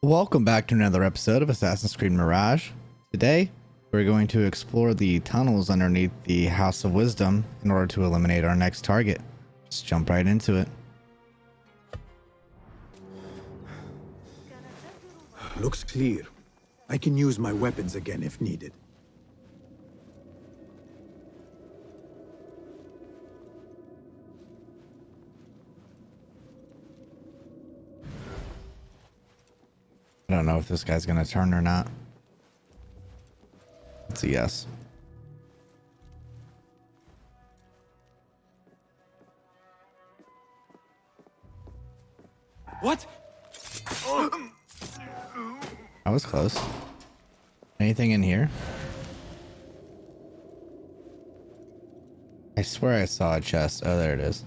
Welcome back to another episode of Assassin's Creed Mirage. Today, we're going to explore the tunnels underneath the House of Wisdom in order to eliminate our next target. Just jump right into it. Looks clear. I can use my weapons again if needed. I don't know if this guy's going to turn or not. It's a yes. What? That was close. Anything in here? I swear I saw a chest. Oh, there it is.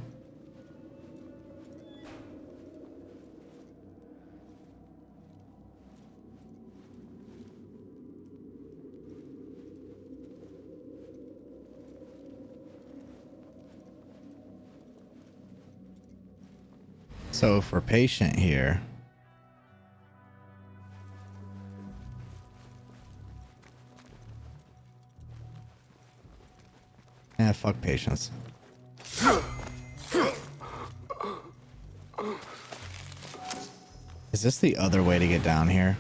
So if we're patient here, fuck patience. Is this the other way to get down here?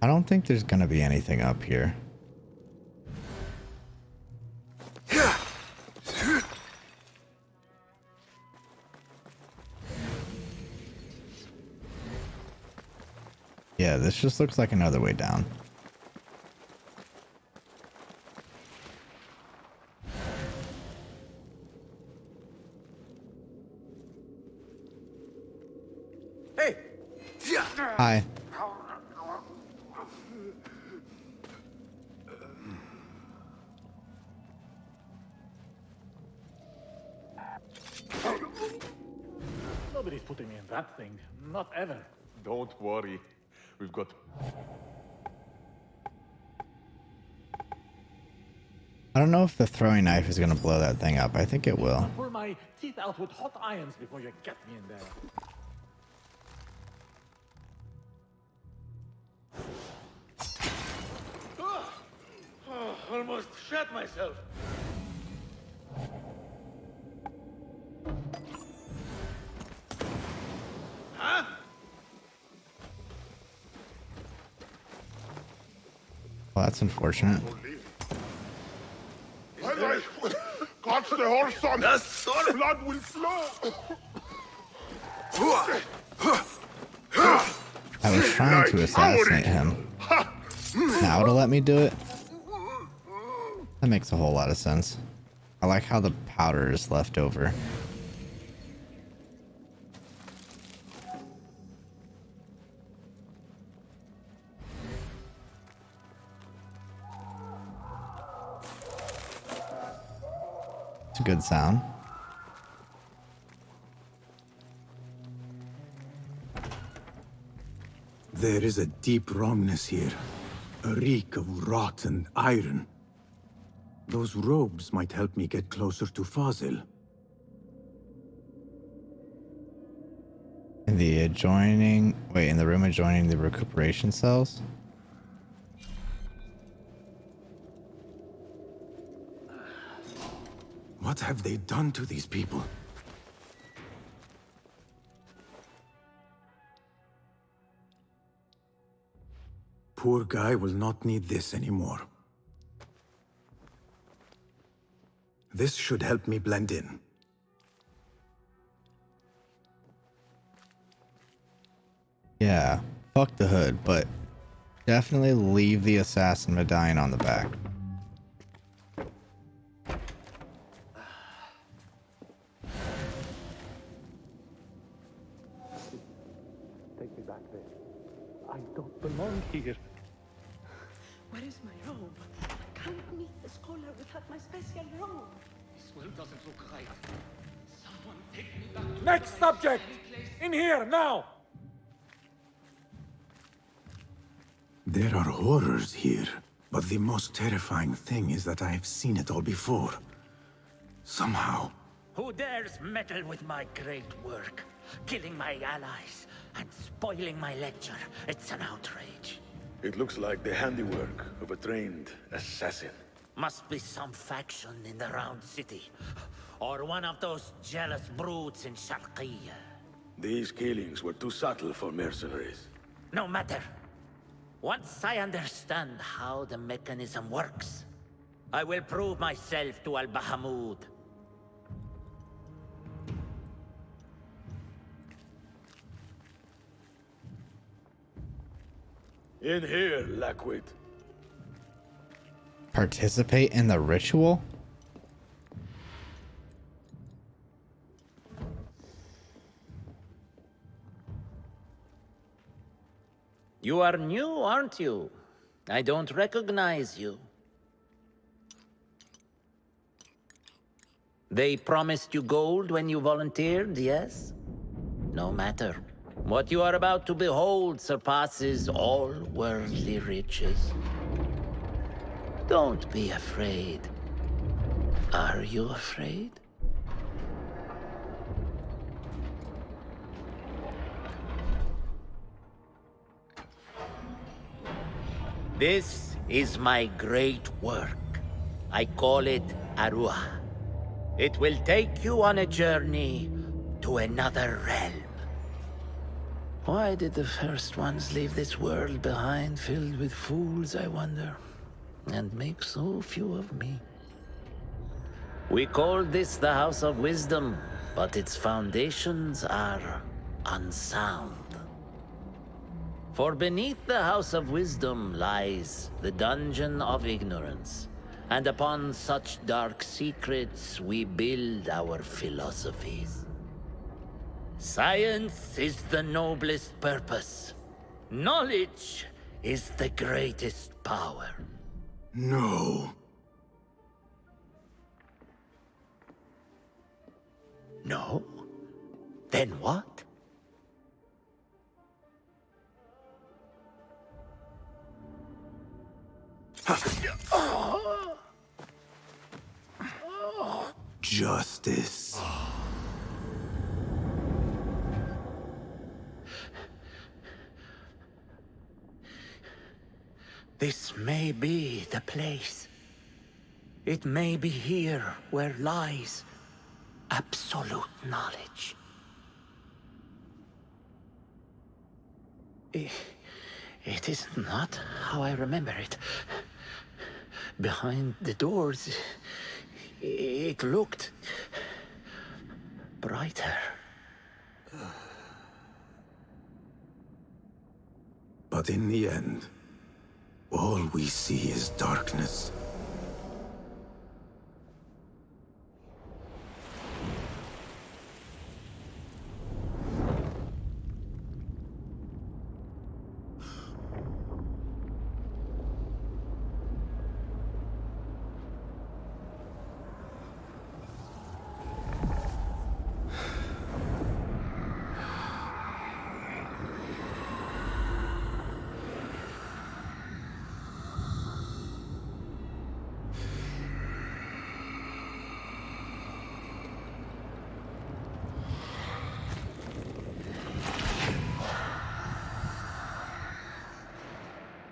I don't think there's gonna be anything up here. Yeah, this just looks like another way down. Hey! Hi. Nobody's putting me in that thing. Not ever. Don't worry. We've got... I don't know if the throwing knife is gonna blow that thing up. I think it will. Pull my teeth out with hot irons before you get me in there. almost shot myself. Huh? Well, that's unfortunate. Catch the horse on the blood will flow. I was trying to assassinate him. Now to let me do it? That makes a whole lot of sense. I like how the powder is left over. It's a good sound. There is a deep wrongness here. A reek of rotten iron. Those robes might help me get closer to Fazil. In the adjoining... Wait, in the room adjoining the recuperation cells? What have they done to these people? Poor guy will not need this anymore. This should help me blend in. Yeah, fuck the hood, but definitely leave the assassin medallion on the back. Take me back there. I don't belong here. Where is my robe? I can't meet the scholar without my special robe. This world doesn't look right. Someone take me back to Next subject! In here, now! There are horrors here, but the most terrifying thing is that I have seen it all before. Somehow. Who dares meddle with my great work? Killing my allies, and spoiling my lecture. It's an outrage. It looks like the handiwork of a trained assassin. Must be some faction in the Round City. Or one of those jealous brutes in Sharqiyya. These killings were too subtle for mercenaries. No matter. Once I understand how the mechanism works, I will prove myself to Al-Bahamud. In here, Lackwit. Participate in the ritual? You are new, aren't you? I don't recognize you. They promised you gold when you volunteered, yes? No matter. What you are about to behold surpasses all worldly riches. Don't be afraid. Are you afraid? This is my great work. I call it Arwah. It will take you on a journey to another realm. Why did the first ones leave this world behind, filled with fools, I wonder? And make so few of me. We call this the House of Wisdom, but its foundations are unsound. For beneath the House of Wisdom lies the Dungeon of Ignorance, and upon such dark secrets we build our philosophies. Science is the noblest purpose. Knowledge is the greatest power. No. No? Then what? Justice. This may be the place. It may be here where lies absolute knowledge. It is not how I remember it. Behind the doors, it looked brighter. But in the end, all we see is darkness.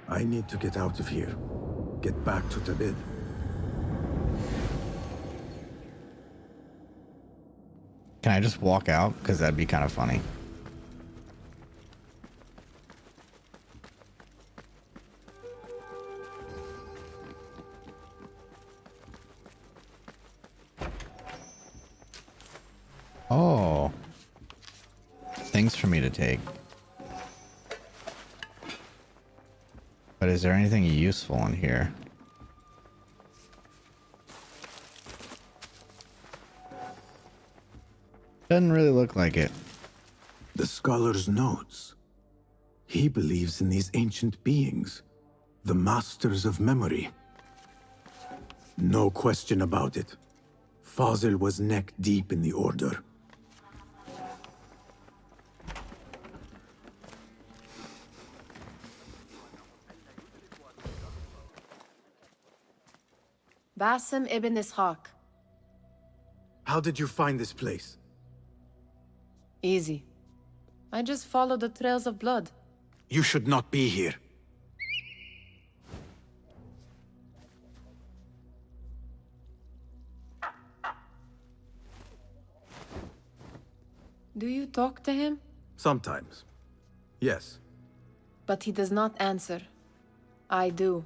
I need to get out of here. Get back to Tibet. Can I just walk out? Because that'd be kind of funny. Oh. Things for me to take. But is there anything useful in here? Doesn't really look like it. The scholar's notes. He believes in these ancient beings, the masters of memory. No question about it. Fazil was neck deep in the Order. Basim ibn Ishaq. How did you find this place? Easy. I just follow the trails of blood. You should not be here. Do you talk to him? Sometimes. Yes. But he does not answer. I do.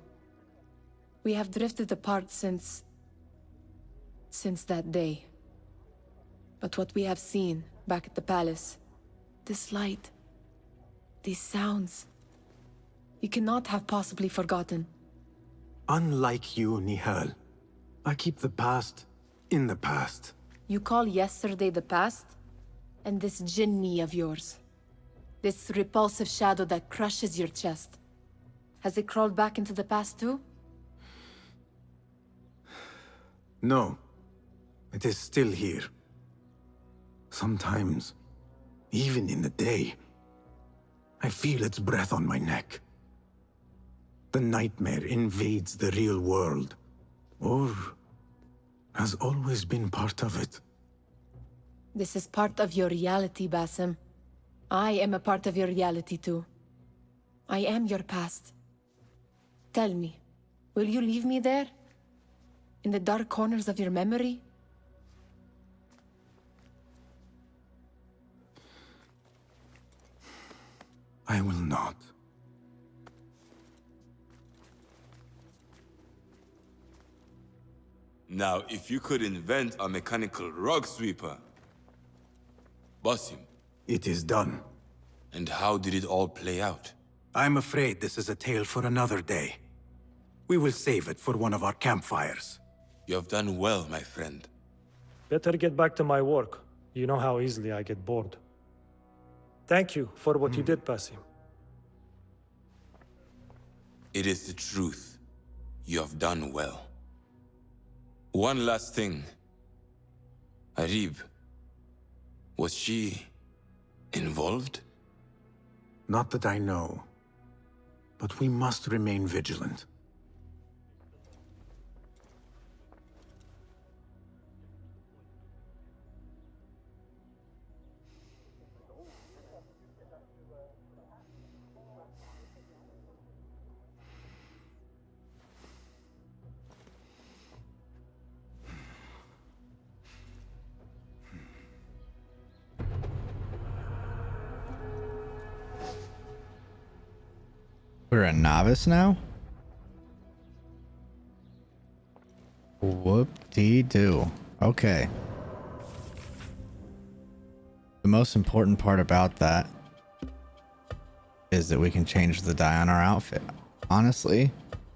We have drifted apart since that day. But what we have seen back at the palace, this light, these sounds, you cannot have possibly forgotten. Unlike you, Nihal, I keep the past in the past. You call yesterday the past? And this jinni of yours, this repulsive shadow that crushes your chest, has it crawled back into the past too? No. It is still here. Sometimes, even in the day, I feel its breath on my neck. The nightmare invades the real world, or has always been part of it. This is part of your reality, Basim. I am a part of your reality too. I am your past. Tell me, will you leave me there? In the dark corners of your memory? I will not. Now, if you could invent a mechanical rug sweeper. Basim. It is done. And how did it all play out? I'm afraid this is a tale for another day. We will save it for one of our campfires. You have done well, my friend. Better get back to my work. You know how easily I get bored. Thank you for what you did, Basim. It is the truth. You have done well. One last thing. Arib. Was she involved? Not that I know. But we must remain vigilant. We're a novice now? Whoop-dee-doo. Okay. The most important part about that is that we can change the dye on our outfit. Honestly,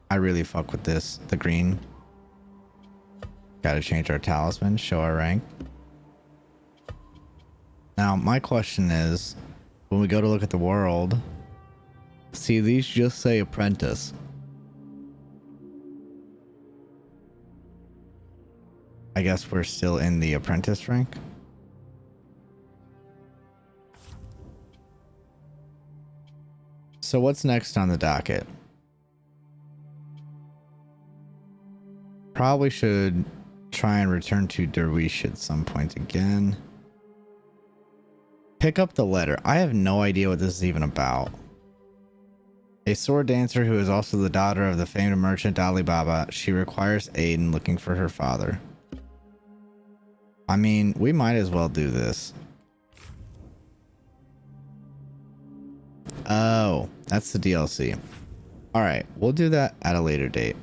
I really fuck with this. The green. Gotta change our talisman, show our rank. Now, my question is, when we go to look at the world, see, these just say apprentice. I guess we're still in the apprentice rank. So what's next on the docket? Probably should try and return to Derwish at some point again. Pick up the letter. I have no idea what this is even about. A sword dancer who is also the daughter of the famed merchant Ali Baba. She requires aid in looking for her father. I mean, we might as well do this. Oh, that's the DLC. Alright, we'll do that at a later date.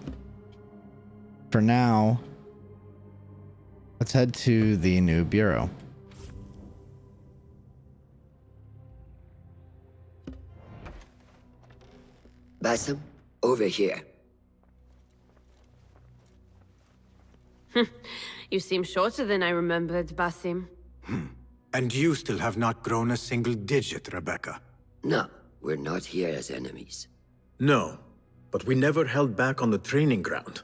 For now, let's head to the new bureau. Basim, over here. You seem shorter than I remembered, Basim. And you still have not grown a single digit, Rebecca. No, we're not here as enemies. No, but we never held back on the training ground.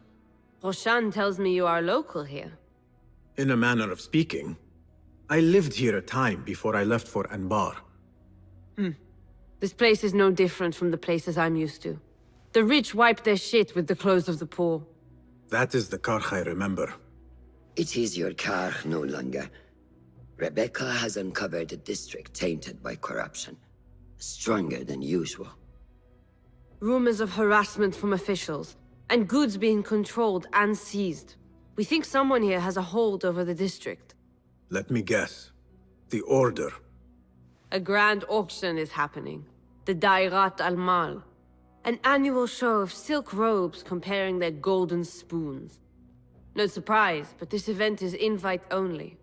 Roshan tells me you are local here. In a manner of speaking, I lived here a time before I left for Anbar. This place is no different from the places I'm used to. The rich wipe their shit with the clothes of the poor. That is the Karkh I remember. It is your Karkh no longer. Rebecca has uncovered a district tainted by corruption. Stronger than usual. Rumors of harassment from officials, and goods being controlled and seized. We think someone here has a hold over the district. Let me guess. The Order. A grand auction is happening. The Dairat al-Mal. An annual show of silk robes comparing their golden spoons. No surprise, but this event is invite only.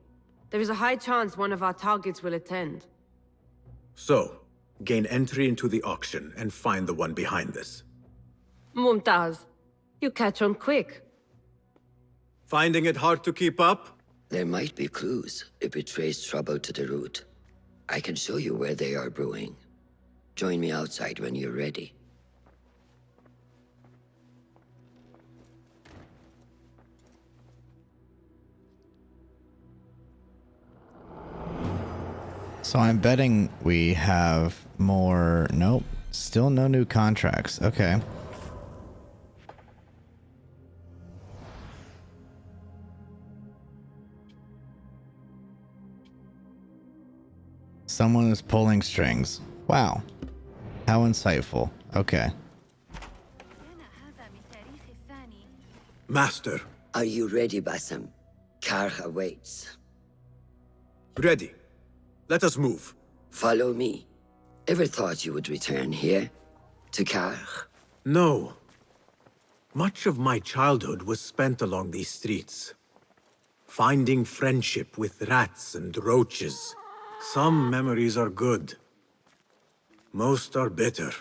There is a high chance one of our targets will attend. So, gain entry into the auction and find the one behind this. Mumtaz, you catch on quick. Finding it hard to keep up? There might be clues if we trace trouble to the root. I can show you where they are brewing. Join me outside when you're ready. So I'm betting we have more. Nope. Still no new contracts. Okay. Someone is pulling strings. Wow. How insightful. Okay. Master. Are you ready, Bassam? Karkh awaits. Ready. Let us move. Follow me. Ever thought you would return here? To Karkh? No. Much of my childhood was spent along these streets. Finding friendship with rats and roaches. Some memories are good. Most are bitter.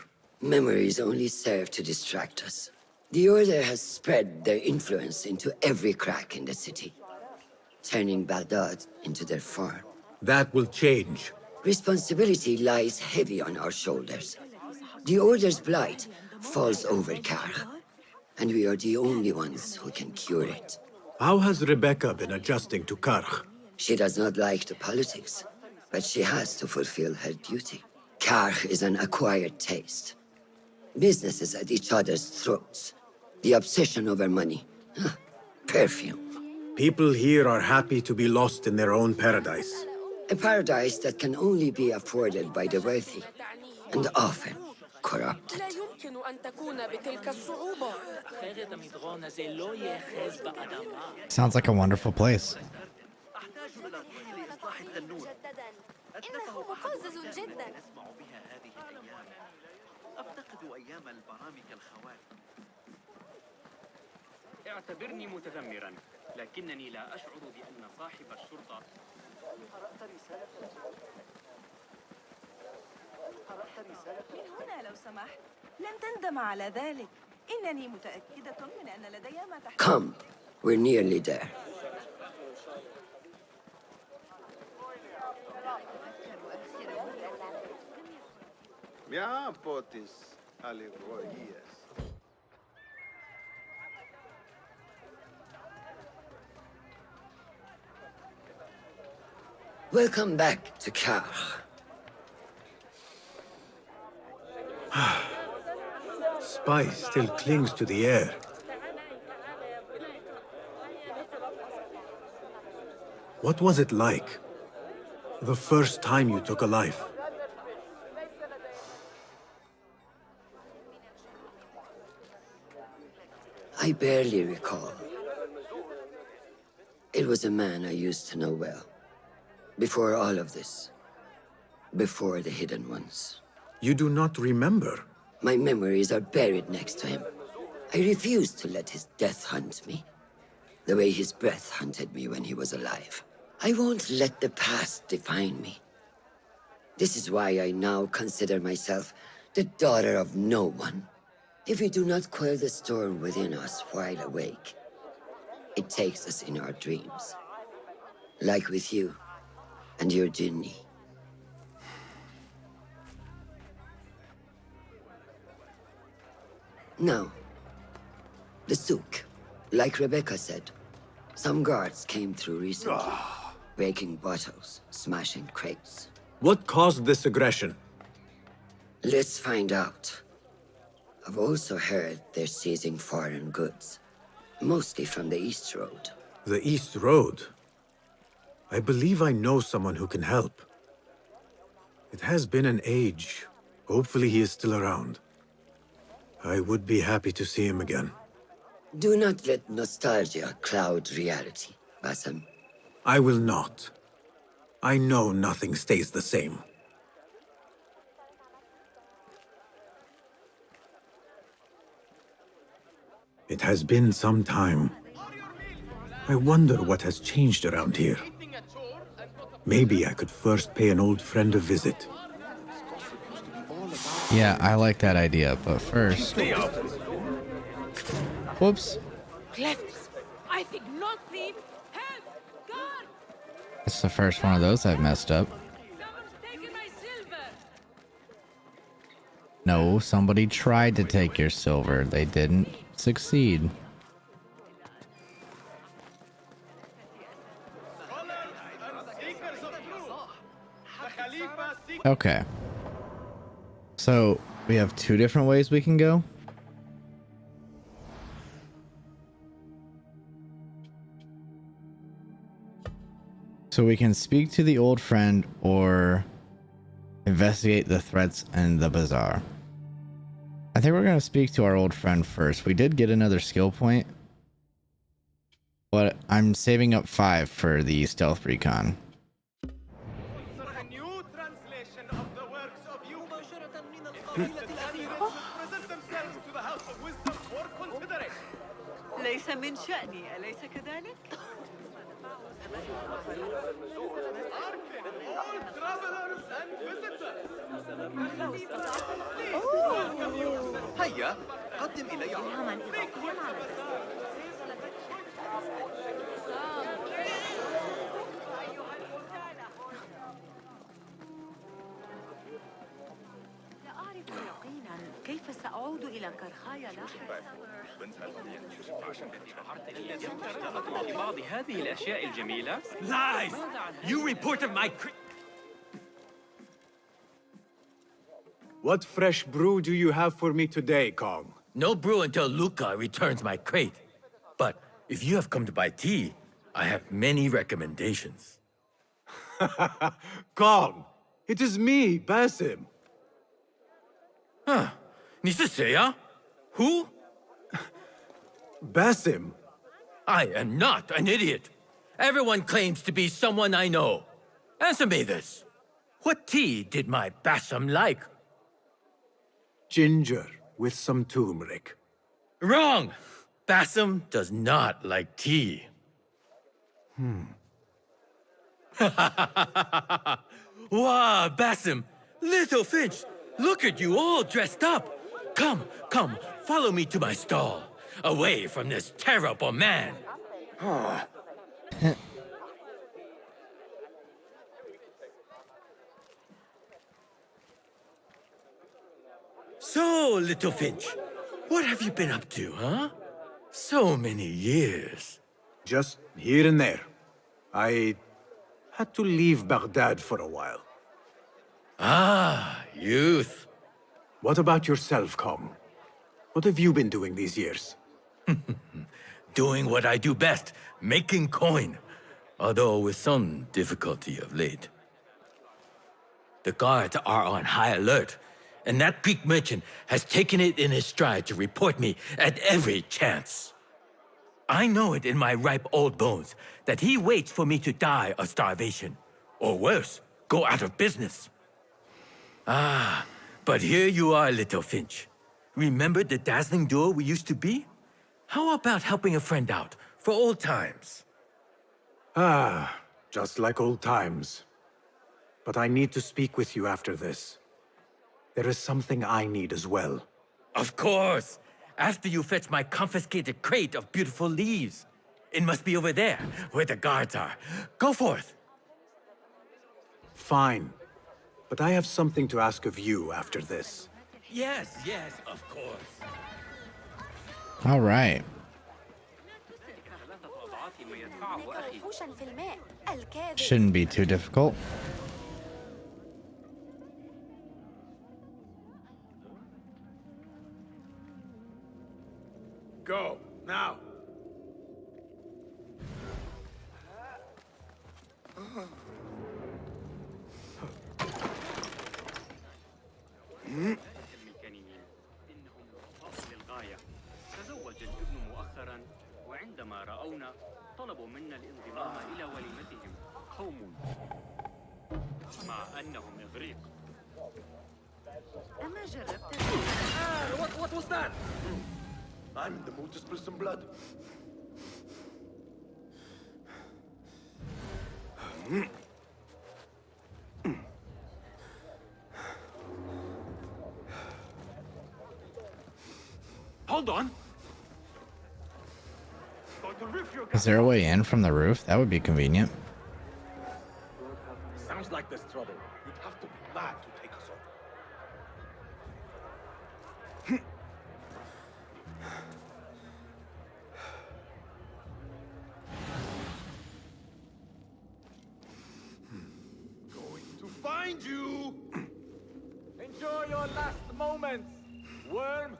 Memories only serve to distract us. The Order has spread their influence into every crack in the city, turning Baghdad into their farm. That will change. Responsibility lies heavy on our shoulders. The Order's blight falls over Karkh, and we are the only ones who can cure it. How has Rebecca been adjusting to Karkh? She does not like the politics, but she has to fulfill her duty. Karkh is an acquired taste. Businesses at each other's throats. The obsession over money. Perfume. People here are happy to be lost in their own paradise. A paradise that can only be afforded by the wealthy, and often corrupted. Sounds like a wonderful place. اعتبرني متذمرا لكنني لا أشعر بأن صاحب الشرطة من هنا لو سمحت لن تندم على ذلك إنني متأكدة من أن لدي ما تحتاج. Come, we're nearly there. Μια από τις αλληγορίες. Welcome back to Karkh. Spice still clings to the air. What was it like? The first time you took a life? I barely recall. It was a man I used to know well. Before all of this. Before the Hidden Ones. You do not remember? My memories are buried next to him. I refuse to let his death hunt me. The way his breath hunted me when he was alive. I won't let the past define me. This is why I now consider myself the daughter of no one. If we do not quell the storm within us while awake, it takes us in our dreams. Like with you and your Jinni. Now, the souk, like Rebecca said, some guards came through recently, breaking bottles, smashing crates. What caused this aggression? Let's find out. I've also heard they're seizing foreign goods, mostly from the East Road. The East Road? I believe I know someone who can help. It has been an age. Hopefully he is still around. I would be happy to see him again. Do not let nostalgia cloud reality, Basim. I will not. I know nothing stays the same. It has been some time. I wonder what has changed around here. Maybe I could first pay an old friend a visit. Yeah, I like that idea, but first... Whoops. Left. I think not, thief. Help! God! It's the first one of those I've messed up. Someone's taken my silver. No, somebody tried to take your silver. They didn't succeed. Okay. So, we have two different ways we can go. So we can speak to the old friend or investigate the threats in the bazaar. I think we're going to speak to our old friend first. We did get another skill point, but I'm saving up 5 for the stealth recon. ليس من شأني، أليس كذلك؟ هيا قدم إلي إلهاما إضافيا على لا أعرف يقينا كيف سأعود إلى كرخايا لاحقا. بعض هذه الأشياء الجميلة. Lies! You reported my What fresh brew do you have for me today, Kong? No brew until Luca returns my crate. But if you have come to buy tea, I have many recommendations. Kong! It is me, Basim. Huh. 你是谁啊? Who? Basim. I am not an idiot. Everyone claims to be someone I know. Answer me this. What tea did my Basim like? Ginger with some turmeric. Wrong! Basim does not like tea. Wow, Basim! Little Finch! Look at you all dressed up! Come, come, follow me to my stall. Away from this terrible man. So, Little Finch, what have you been up to, huh? So many years. Just here and there. I had to leave Baghdad for a while. Ah, youth. What about yourself, Kong? What have you been doing these years? Doing what I do best, making coin. Although with some difficulty of late. The guards are on high alert, and that Greek merchant has taken it in his stride to report me at every chance. I know it in my ripe old bones that he waits for me to die of starvation, or worse, go out of business. Ah, but here you are, Little Finch. Remember the dazzling duo we used to be? How about helping a friend out, for old times? Ah, just like old times. But I need to speak with you after this. There is something I need as well. Of course! After you fetch my confiscated crate of beautiful leaves. It must be over there, where the guards are. Go forth! Fine. But I have something to ask of you after this. Yes, yes, of course. All right. Shouldn't be too difficult. Go, now! الميكانيين إنهم لطاف للغاية. تزوج الابن مؤخرا وعندما رأونا طلبوا منا الانضمام إلى وليمتهم. قوم مع أنهم إغريق. أما جربت؟ What was that? I'm in the mood to spill some blood. Hold on. Is there a way in from the roof? That would be convenient. Sounds like there's trouble. You'd have to be mad to take us on. Going to find you! Enjoy your last moments, worm.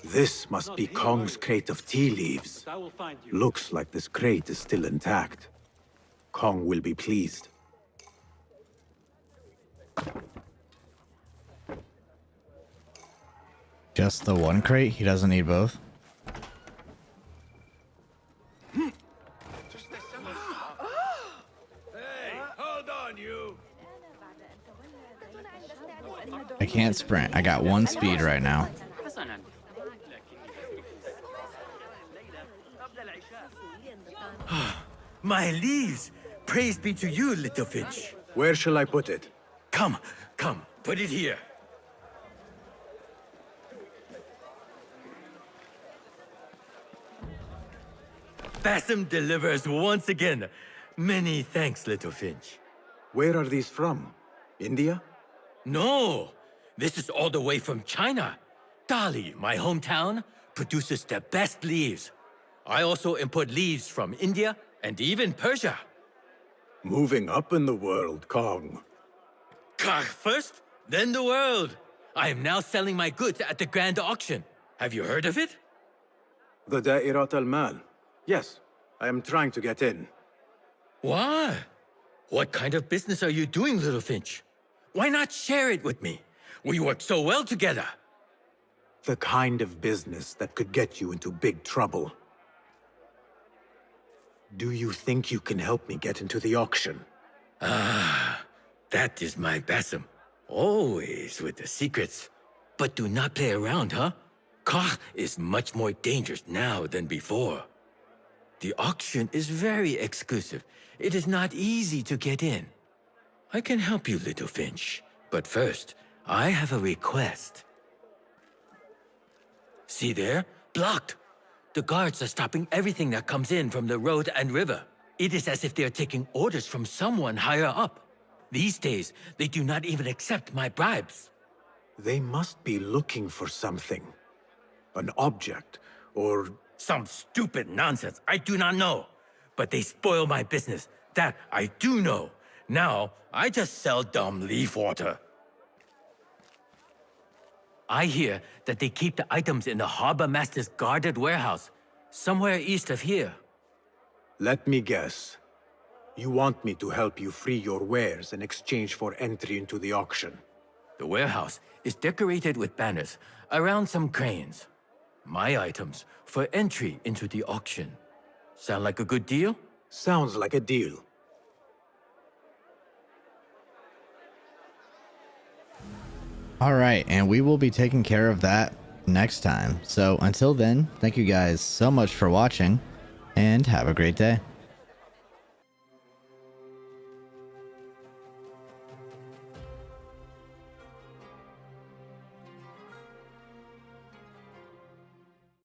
This must be Kong's crate of tea leaves. Looks like this crate is still intact. Kong will be pleased. Just the one crate? He doesn't need both? Hey, hold on, you! I can't sprint. I got one speed right now. My leaves! Praise be to you, little finch. Where shall I put it? Come, put it here. Basim delivers once again. Many thanks, little finch. Where are these from? India? No, this is all the way from China. Dali, my hometown, produces the best leaves. I also import leaves from India and even Persia. Moving up in the world, Kong. Karkh first, then the world. I am now selling my goods at the grand auction. Have you heard of it? The Da'irat al-Mal. Yes, I am trying to get in. Why? What kind of business are you doing, little finch? Why not share it with me? We work so well together. The kind of business that could get you into big trouble. Do you think you can help me get into the auction? Ah, that is my Basim. Always with the secrets. But do not play around, huh? Karkh is much more dangerous now than before. The auction is very exclusive. It is not easy to get in. I can help you, little finch. But first, I have a request. See there? Blocked. The guards are stopping everything that comes in from the road and river. It is as if they are taking orders from someone higher up. These days, they do not even accept my bribes. They must be looking for something. An object, or... Some stupid nonsense. I do not know. But they spoil my business. That I do know. Now, I just sell dumb leaf water. I hear that they keep the items in the harbor master's guarded warehouse, somewhere east of here. Let me guess. You want me to help you free your wares in exchange for entry into the auction. The warehouse is decorated with banners around some cranes. My items for entry into the auction. Sound like a good deal? Sounds like a deal. All right, and we will be taking care of that next time. So until then, thank you guys so much for watching, and have a great day.